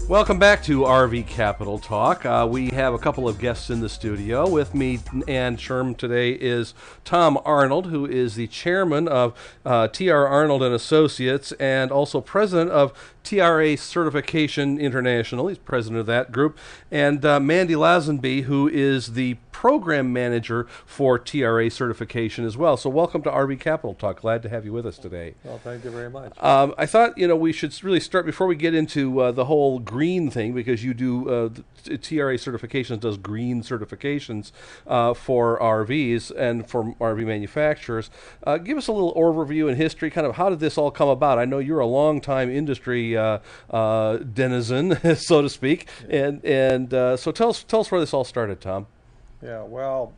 Welcome back to RV Capital Talk. We have a couple of guests in the studio. With me and Sherm today is Tom Arnold, who is the chairman of TR Arnold and Associates and also president of TRA Certification International. He's president of that group. And Mandy Leazenby, who is the program manager for TRA certification as well. So welcome to RV Capital Talk. Glad to have you with us today. Well, thank you very much. I thought, we should really start before we get into the whole green thing, because you do TRA certifications does green certifications for RVs and for RV manufacturers. Give us a little overview and history, kind of how did this all come about? I know you're a long-time industry denizen, so to speak, and so tell us where this all started, Tom. Yeah, well,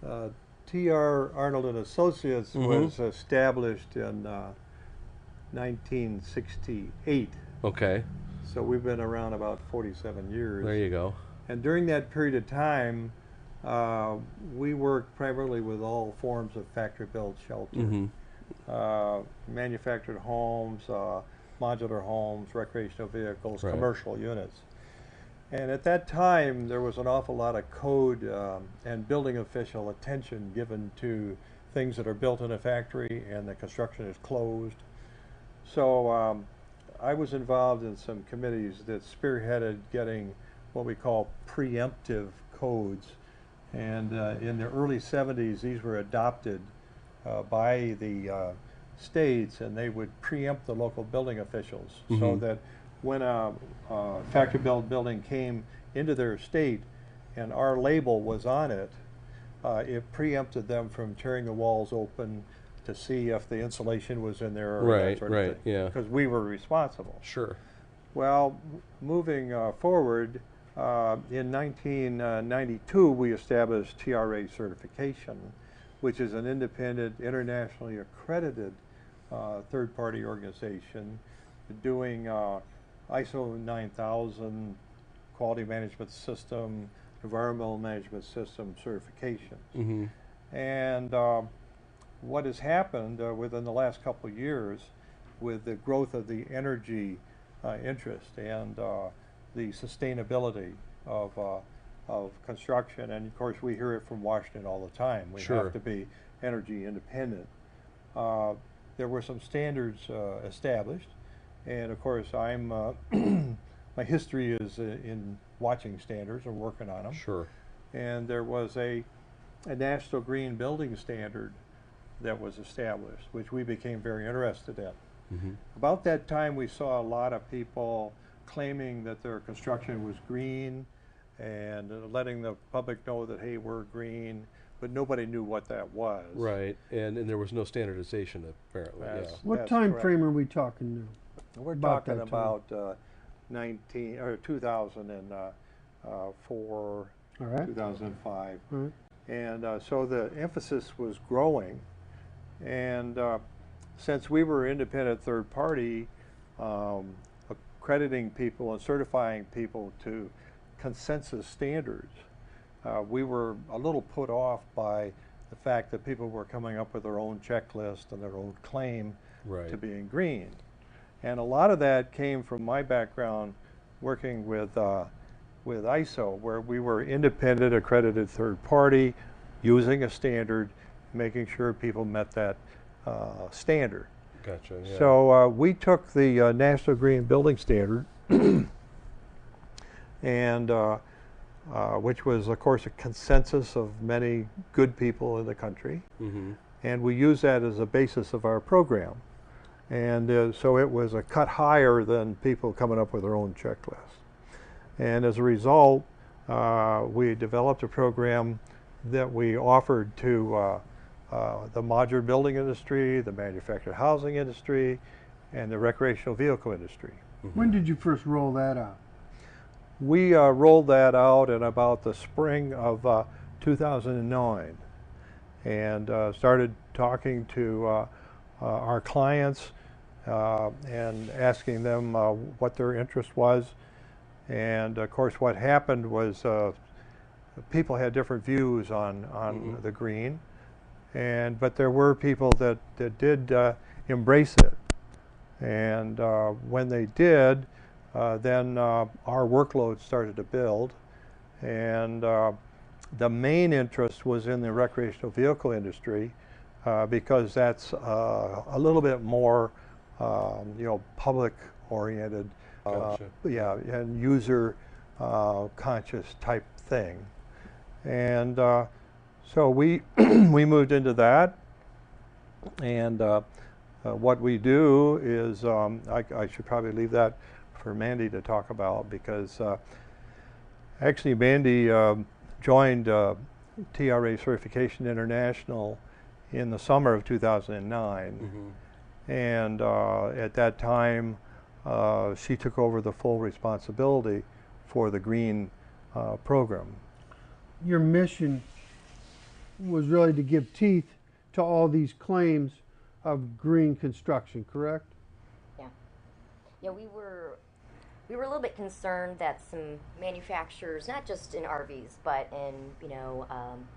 TR Arnold and Associates was established in 1968. Okay. So we've been around about 47 years. There you go. And during that period of time, we worked primarily with all forms of factory-built shelter. Manufactured homes, modular homes, recreational vehicles, commercial units. And at that time, there was an awful lot of code and building official attention given to things that are built in a factory and the construction is closed. So I was involved in some committees that spearheaded getting what we call preemptive codes. And in the early 70s, these were adopted by the states, and they would preempt the local building officials so that when a factory-built building came into their state and our label was on it, it preempted them from tearing the walls open to see if the insulation was in there or that sort of thing. Yeah. Because we were responsible. Sure. Well, moving forward, in 1992 we established TRA certification, which is an independent, internationally accredited third-party organization doing ISO 9000 quality management system, environmental management system certifications. And what has happened within the last couple of years with the growth of the energy interest and the sustainability of construction, and of course we hear it from Washington all the time, we have to be energy independent. There were some standards established. And of course, I'm my history is in watching standards and working on them. Sure. And there was a national green building standard that was established, which we became very interested in. About that time, we saw a lot of people claiming that their construction was green and letting the public know that, hey, we're green, but nobody knew what that was. Right, and there was no standardization apparently. What time frame are we talking now? We're talking about 2004, 2005. And so the emphasis was growing. And since we were independent third party, accrediting people and certifying people to consensus standards, we were a little put off by the fact that people were coming up with their own checklist and their own claim to being green. And a lot of that came from my background working with ISO, where we were independent, accredited third party, using a standard, making sure people met that standard. Gotcha. Yeah. So we took the National Green Building Standard, and which was, of course, a consensus of many good people in the country, and we used that as a basis of our program. And so it was a cut higher than people coming up with their own checklist. And as a result, we developed a program that we offered to the modular building industry, the manufactured housing industry, and the recreational vehicle industry. When did you first roll that out? We rolled that out in about the spring of 2009 and started talking to our clients and asking them what their interest was. And of course what happened was people had different views on the green, but there were people that did embrace it. And when they did, then our workload started to build, and the main interest was in the recreational vehicle industry because that's a little bit more, public oriented, Gotcha. and user conscious type thing. And so we we moved into that, and what we do is I should probably leave that for Mandy to talk about, because actually Mandy joined TRA Certification International in the summer of 2009, and at that time she took over the full responsibility for the green program. Your mission was really to give teeth to all these claims of green construction, correct? Yeah, we were a little bit concerned that some manufacturers, not just in RVs, but in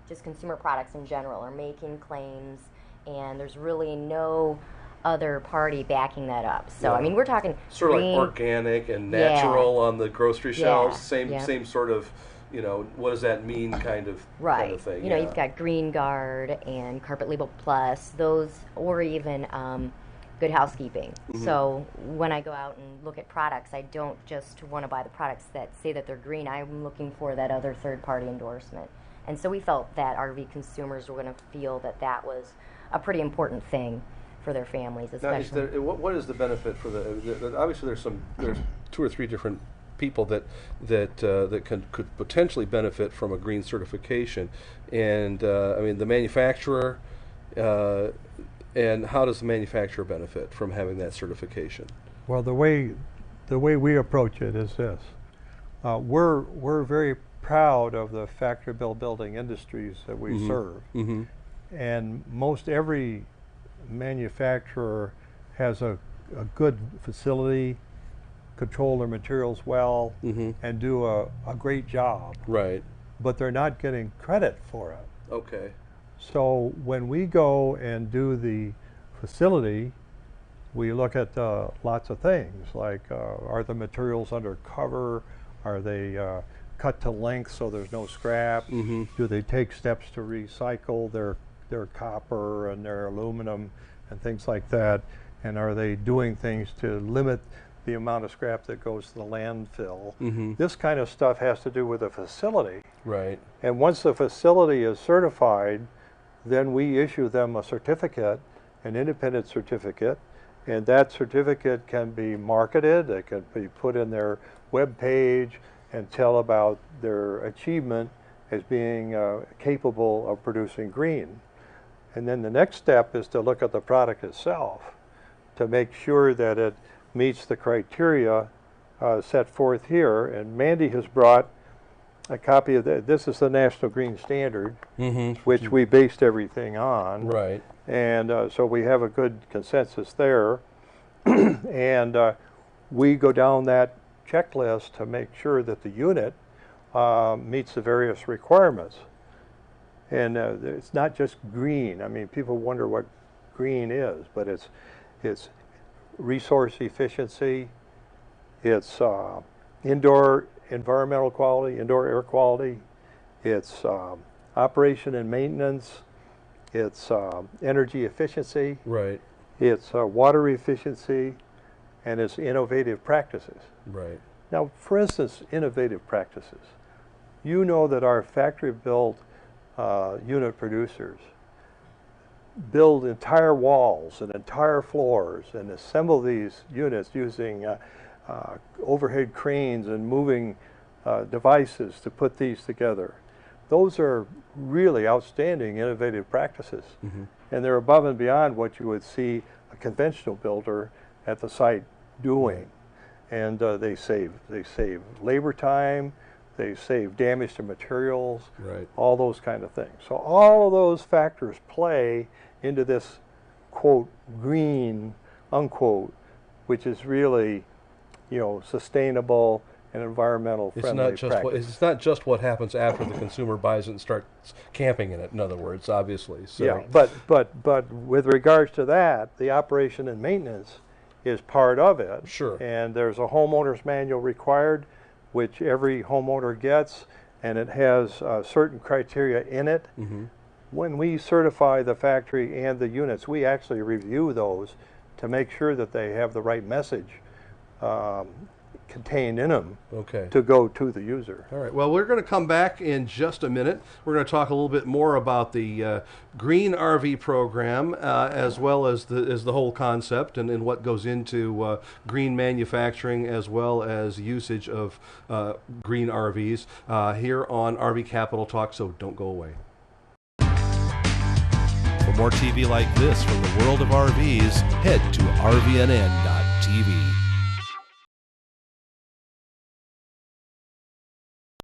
just consumer products in general, are making claims, and there's really no other party backing that up. So I mean, we're talking sort of green, like organic and natural on the grocery shelves. Same sort of, what does that mean kind of kind of thing. You've got Green Guard and Carpet Label Plus, those, or even Good Housekeeping. So when I go out and look at products, I don't just want to buy the products that say that they're green. I'm looking for that other third-party endorsement. And so we felt that RV consumers were going to feel that that was a pretty important thing for their families, especially. Now, what is the benefit for obviously there's 2 or 3 different people that could potentially benefit from a green certification, and I mean the manufacturer, and how does the manufacturer benefit from having that certification? Well, the way we approach it is this: we're very proud of the factory building industries that we serve, and most every manufacturer has a good facility, control their materials well, and do a great job. Right. But they're not getting credit for it. Okay. So when we go and do the facility, we look at lots of things, like are the materials under cover? Are they cut to length so there's no scrap? Do they take steps to recycle their copper and their aluminum and things like that? And are they doing things to limit the amount of scrap that goes to the landfill? This kind of stuff has to do with the facility. Right. And once the facility is certified, then we issue them a certificate, an independent certificate, and that certificate can be marketed, it can be put in their web page and tell about their achievement as being capable of producing green. And then the next step is to look at the product itself to make sure that it meets the criteria set forth here. And Mandy has brought a copy of this is the National Green Standard, which we based everything on. Right. And so we have a good consensus there. And we go down that checklist to make sure that the unit meets the various requirements. And it's not just green. I mean, people wonder what green is, but it's resource efficiency, it's indoor environmental quality, indoor air quality, it's operation and maintenance, it's energy efficiency, right? It's water efficiency, and it's innovative practices. Right. Now, for instance, innovative practices. You know that our factory-built unit producers build entire walls and entire floors and assemble these units using overhead cranes and moving devices to put these together. Those are really outstanding innovative practices, and they're above and beyond what you would see a conventional builder at the site doing. And they save labor time, they save damage to materials, right, all those kind of things. So all of those factors play into this, quote, green, unquote, which is really, sustainable and environmental friendly practice. It's not just what happens after the consumer buys it and starts camping in it, in other words, obviously. So. Yeah, but with regards to that, the operation and maintenance is part of it. Sure. And there's a homeowner's manual required, which every homeowner gets, and it has certain criteria in it. Mm-hmm. When we certify the factory and the units, we actually review those to make sure that they have the right message contained in them to go to the user. All right. Well, we're going to come back in just a minute. We're going to talk a little bit more about the Green RV program, as well as the whole concept and what goes into green manufacturing, as well as usage of green RVs here on RV Capital Talk. So don't go away. For more TV like this from the world of RVs, head to RVNN.TV.